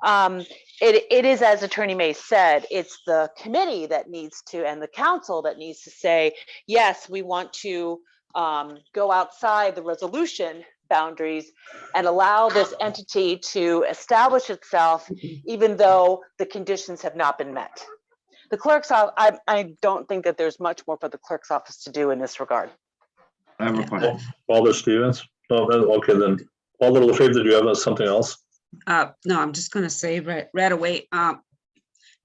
It is, as Attorney May said, it's the committee that needs to, and the council that needs to say, yes, we want to go outside the resolution boundaries and allow this entity to establish itself, even though the conditions have not been met. The clerk's office, I don't think that there's much more for the clerk's office to do in this regard. I have a question. Alder Stevens? Oh, okay, then. Alder Lefebvre, did you have something else? No, I'm just gonna say right away,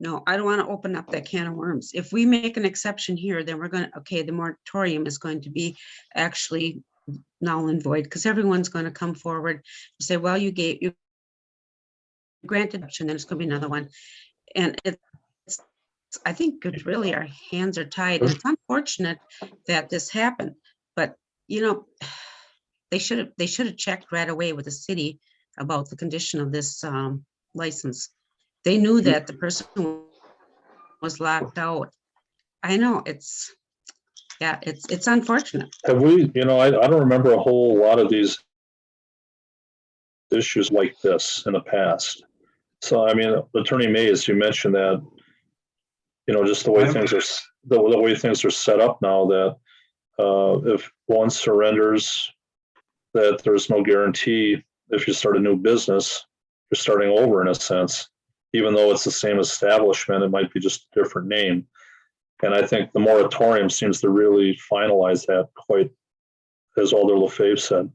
no, I don't want to open up that can of worms. If we make an exception here, then we're gonna, okay, the moratorium is going to be actually null and void, because everyone's going to come forward and say, well, you granted, and then it's going to be another one. And it's, I think it's really, our hands are tied. And it's unfortunate that this happened, but they should have checked right away with the city about the condition of this license. They knew that the person was locked out. I know it's unfortunate. Have we, I don't remember a whole lot of these issues like this in the past. So, I mean, Attorney May, as you mentioned that, just the way things are, the way things are set up now, that if one surrenders, that there's no guarantee if you start a new business, you're starting over in a sense, even though it's the same establishment, it might be just a different name. And I think the moratorium seems to really finalize that quite, as Alder Lefebvre said.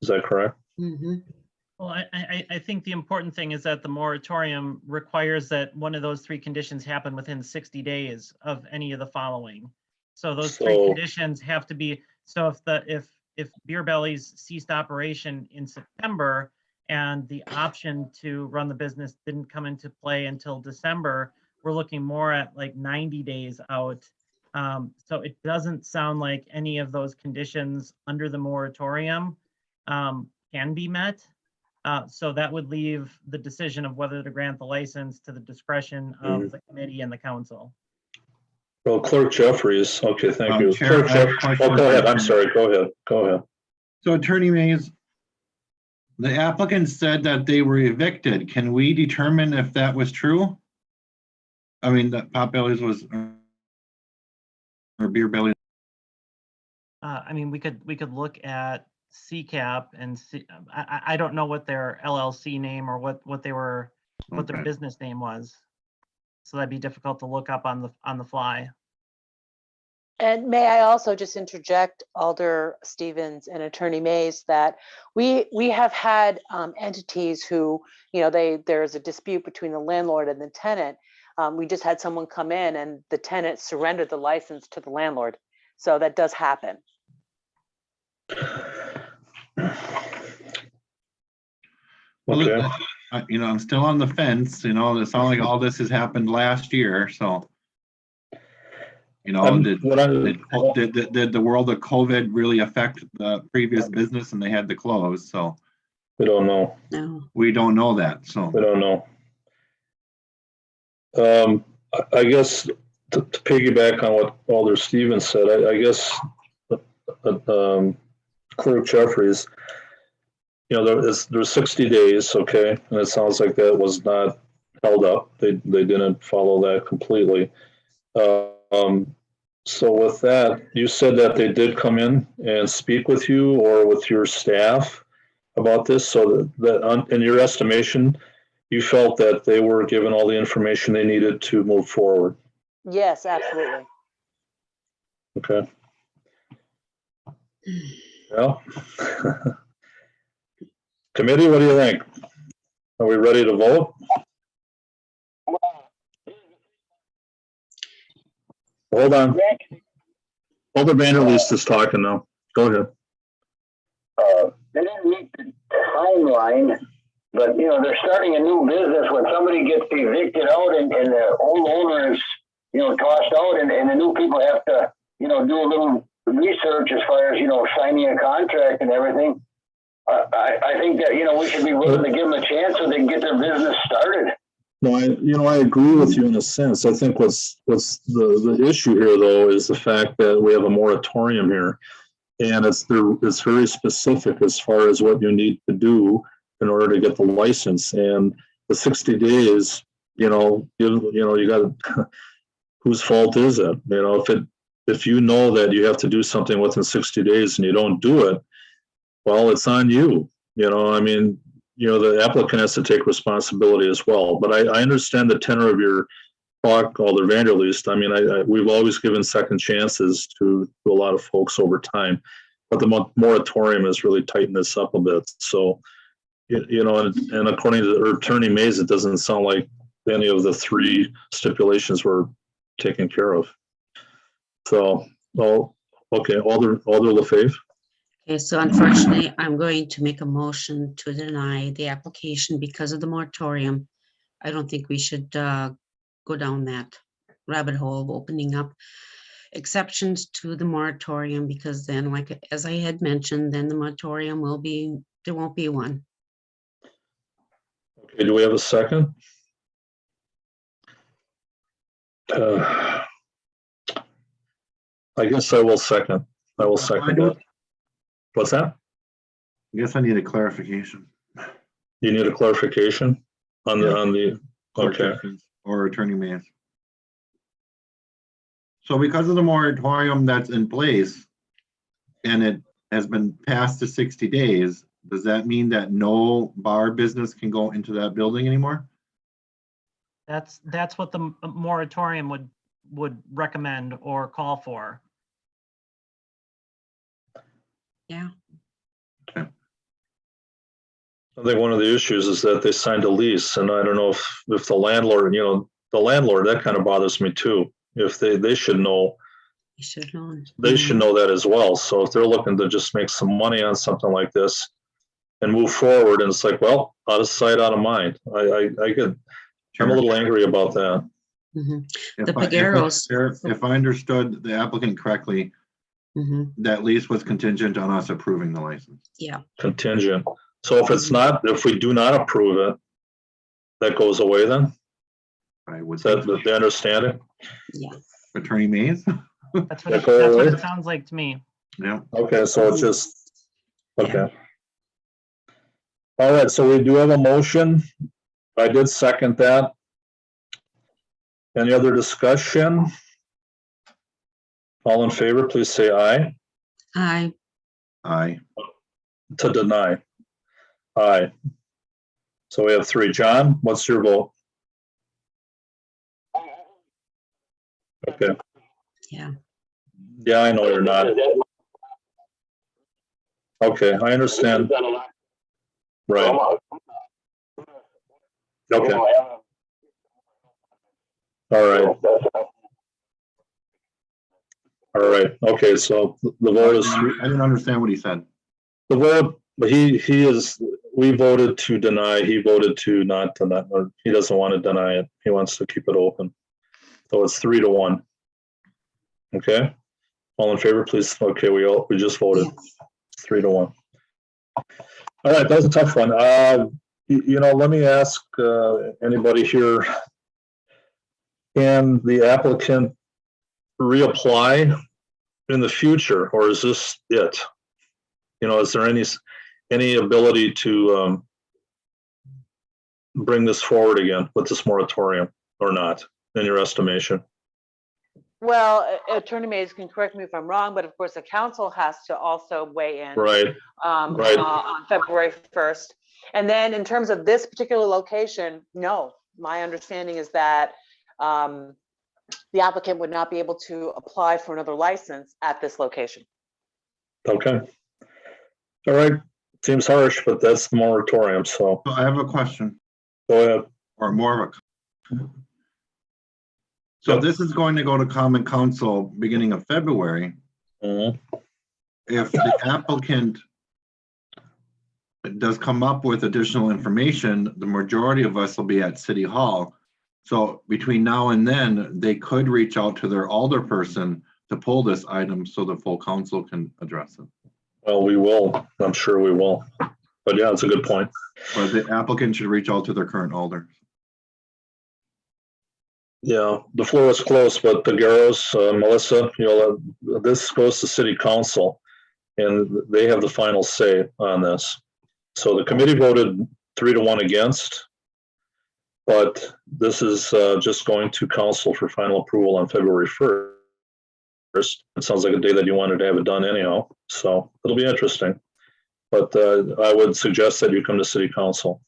Is that correct? Mm-hmm. Well, I think the important thing is that the moratorium requires that one of those three conditions happen within 60 days of any of the following. So those three conditions have to be, so if Beer Bellies ceased operation in September and the option to run the business didn't come into play until December, we're looking more at like 90 days out. So it doesn't sound like any of those conditions under the moratorium can be met. So that would leave the decision of whether to grant the license to the discretion of the committee and the council. Well, Clerk Jeffries, okay, thank you. Chair, Clerk I have a Jeffries, question go ahead, for I'm sorry, go ahead. So Attorney Mays, the applicant said that they were evicted. Can we determine if that was true? I mean, that Pop Bellies was, or Beer Bellies. I mean, we could look at CCAP and see. I don't know what their LLC name or what their business name was, so that'd be difficult to look up on the fly. And may I also just interject, Alder Stevens and Attorney Mays, that we have had entities who, there's a dispute between the landlord and the tenant. We just had someone come in and the tenant surrendered the license to the landlord. So that does happen. Okay. I'm still on the fence. It sounds like all this has happened last year. So, did the world of COVID really affect the previous business and they had to close? So we don't know. No, we don't know that. So we don't know. I guess to piggyback on what Alder Stevens said, I guess Clerk Jeffries, you know, there's 60 days, okay? And it sounds like that was not held up. They didn't follow that completely. So with that, you said that they did come in and speak with you or with your staff about this, so that in your estimation, you felt that they were given all the information they needed to move forward. Yes, absolutely. Okay. Well, committee, what do you think? Are we ready to vote? Hold on. Alderman Vanderleest is talking now. Go ahead. They didn't meet the timeline, but you know, they're starting a new business. When somebody gets evicted out and the old owner is, you know, tossed out, and the new people have to, you know, do a little research as far as, you know, signing a contract and everything. I think that, you know, we should be willing to give them a chance so they can get their business started. No, I agree with you in a sense. I think what's the issue here, though, is the fact that we have a moratorium here, and it's very specific as far as what you need to do in order to get the license. And the 60 days, you got whose fault is it? You know, if you know that you have to do something within 60 days and you don't do it, well, it's on you. You know, I mean, you know, the applicant has to take responsibility as well. But I understand the tenor of your talk, Alder Vanderleest. I mean, we've always given second chances to a lot of folks over time, but the moratorium has really tightened this up a bit. So, you know, and according to Attorney Mays, it doesn't sound like any of the three stipulations were taken care of. So, well, okay, Alder LaFave. Okay, so unfortunately, I'm going to make a motion to deny the application because of the moratorium. I don't think we should go down that rabbit hole of opening up exceptions to the moratorium, because then, like, as I had mentioned, then the moratorium there won't be one. Okay, do we have a second? I guess I will second. I will second that. What's that? I guess I need a clarification. You need a clarification on the okay. Or Attorney Mays. So because of the moratorium that's in place and it has been passed to 60 days, does that mean that no bar business can go into that building anymore? That's what the moratorium would recommend or call for. Yeah. I think one of the issues is that they signed a lease, and I don't know if the landlord, you know, that kind of bothers me too. If they should know, they should know that as well. So if they're looking to just make some money on something like this and move forward, and it's like, well, out of sight, out of mind. I'm a little angry about that. Mm-hmm. If I understood the applicant correctly, that lease was contingent on us approving the license. Yeah. Contingent. So if we do not approve it, that goes away then? I would Is that the understanding? Yeah. Attorney Mays? That's what it sounds like to me. Yeah. Okay, so it's just, okay. Yeah. All right, so we do have a motion. I did second that. Any other discussion? All in favor, please say aye. Aye. Aye. To deny. Aye. So we have 3. John, what's your vote? Okay. Yeah. Yeah, I know you're not. Okay, I understand. Right. Okay. All right. All right. Okay, so the vote is. I didn't understand what he said. The vote, but we voted to deny, he voted to not deny, or he doesn't want to deny it. He wants to keep it open. So it's 3-1. Okay. All in favor, please. Okay, we just voted. 3-1. All right, that was a tough one. You know, let me ask anybody here, can the applicant reapply in the future, or is this it? You know, is there any, any ability to bring this forward again with this moratorium or not, in your estimation? Well, Attorney Mays can correct me if I'm wrong, but of course the council has to also weigh in Right, right. on February 1st. And then in terms of this particular location, no, my understanding is that the applicant would not be able to apply for another license at this location. Okay. All right. Seems harsh, but that's the moratorium. So So I have a question, go ahead. or more of a. So Yep. this is going to go to Common Council beginning of February. Mhm. If the applicant does come up with additional information, the majority of us will be at City Hall. So between now and then, they could reach out to their alderperson to pull this item so the full council can address it. Well, we will. I'm sure we will. But yeah, it's a good point. But the applicant should reach out to their current alder. Yeah, the floor is close, but the Garros, Melissa, this goes to City Council, and they have the final say on this. So the committee voted 3-1 against, but this is just going to council for final approval on February 1st. It sounds like a day that you wanted to have it done anyhow, so it'll be interesting. But I would suggest that you come to City Council.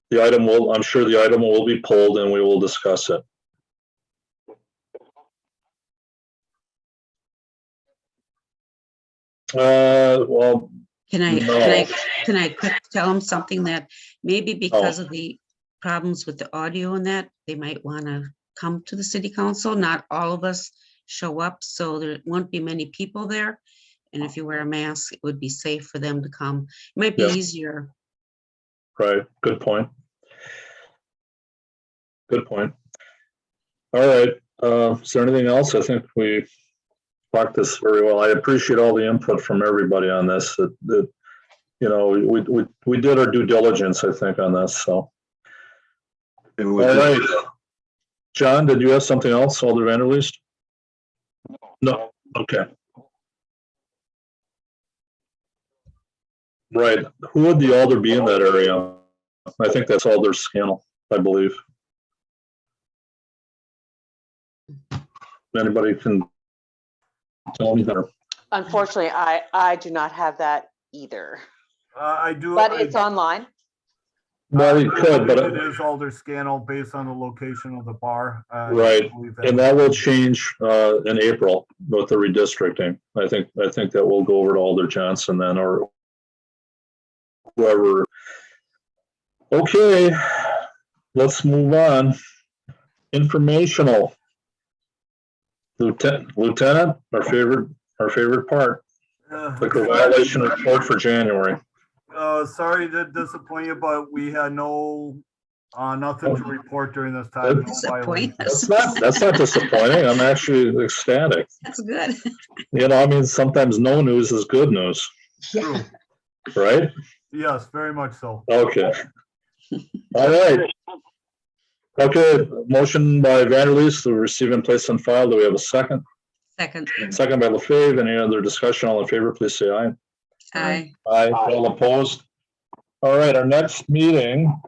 The item will, I'm sure the item will be pulled and we will discuss it. Well, Can I, no. can I quick tell them something that maybe because of the problems with the audio and that, they might want to come to the city council. Not all of us show up, so there won't be many people there. And if you wear a mask, it would be safe for them to come. It might be Yeah. easier. Right, good point. Good point. All right, is there anything else? I think we talked this very well. I appreciate all the input from everybody on this. That you know, we did our due diligence, I think, on this, so. It All was right. John, did you have something else, Alderman Vanderleest? No, okay. Right, who would the alder be in that area? I think that's Alder Scannell, I believe. Anybody can tell me there. Unfortunately, I do not have that either, I do. but it's online. Well, you could, but It is Alder Scannell based on the location of the bar. right, and that will change in April with the redistricting. I think that will go over to Alder Johnson then, or whoever. Okay, let's move on. Informational. Lieutenant, our favorite part. Liquor violation report for January. Sorry to disappoint you, but we had nothing to report during this time. No violations. That's not disappointing. I'm actually ecstatic. That's good. You know, I mean, sometimes no news is good news. True. Right? Yes, very much so. Okay. All right. Okay, motion by Vanderleest to receive and place on file. Do we have a second? Second. Second by LaFave. Any other discussion? All in favor, please say aye. Aye. Aye. All opposed? All right, our next meeting.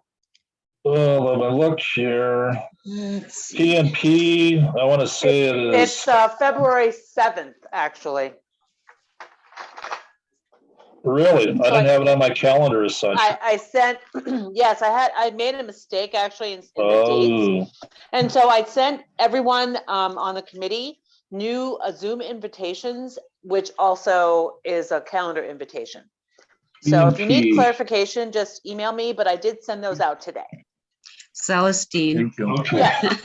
Let me look here. P&P, I want to say it is. It's February 7th, actually. Really? I didn't have it on my calendar as such. I sent, yes, I made a mistake actually in the dates. And so I sent everyone on the committee new Zoom invitations, which also is a calendar invitation. So if you need clarification, just email me, but I did send those out today. Celestine, Yeah.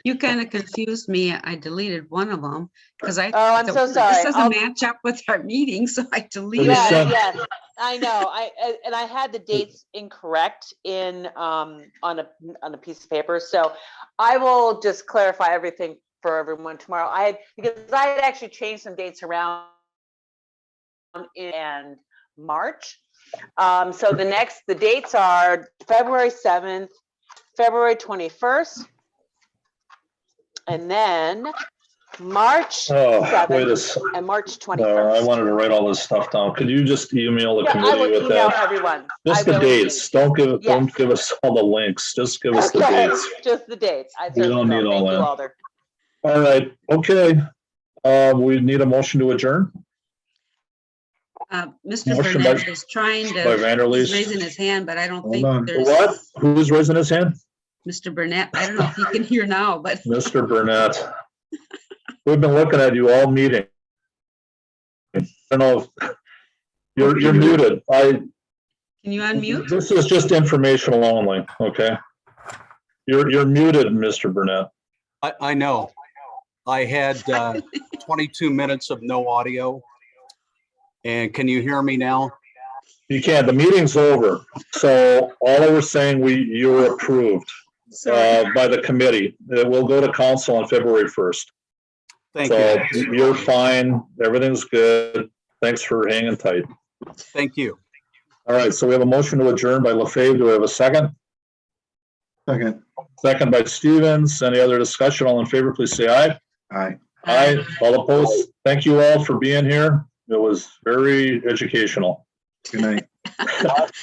you kind of confused me. I deleted one of them because I. Oh, I'm so sorry. This doesn't match up with our meeting, so I deleted it. Yes, I know. I had the dates incorrect in on a piece of paper, so I will just clarify everything for everyone tomorrow. Because I had actually changed some dates around in March. So the dates are February 7th. February 21st, and then March Oh, wait a 7th sec. and March I 21st. wanted to write all this stuff down. Could you just email the Yeah, I committee will with email that? everyone. I Just the will dates. indeed. Don't Yes. give us all the links. Just give us the Okay, dates. just the dates. I We don't certainly need will. all Thank you, that. Alder. All right, okay. We need a motion to adjourn Mr. Motion Burnett is trying by to, he's Vanderleest. raising his hand, but I don't Hold think on. there's. What? Who's raising his hand? Mr. Burnett, I don't know if he can hear now, but Mr. Burnett. We've been looking at you all meeting. I don't know if you're muted. can you unmute? This is just informational only, okay? You're muted, Mr. Burnett. I know. I had 22 minutes of no audio. And can you hear me now? You can't. The meeting's over. So all I was saying, you were approved by the committee. It will go to council on February 1st. Thank So you. you're fine. Everything's good. Thanks for hanging tight. Thank you. All right. So we have a motion to adjourn by LaFave. Do we have a second? Second. Second by Stevens. Any other discussion? All in favor, please say aye. Aye. Aye. All opposed? Thank you all for being here. It was very educational. Good night.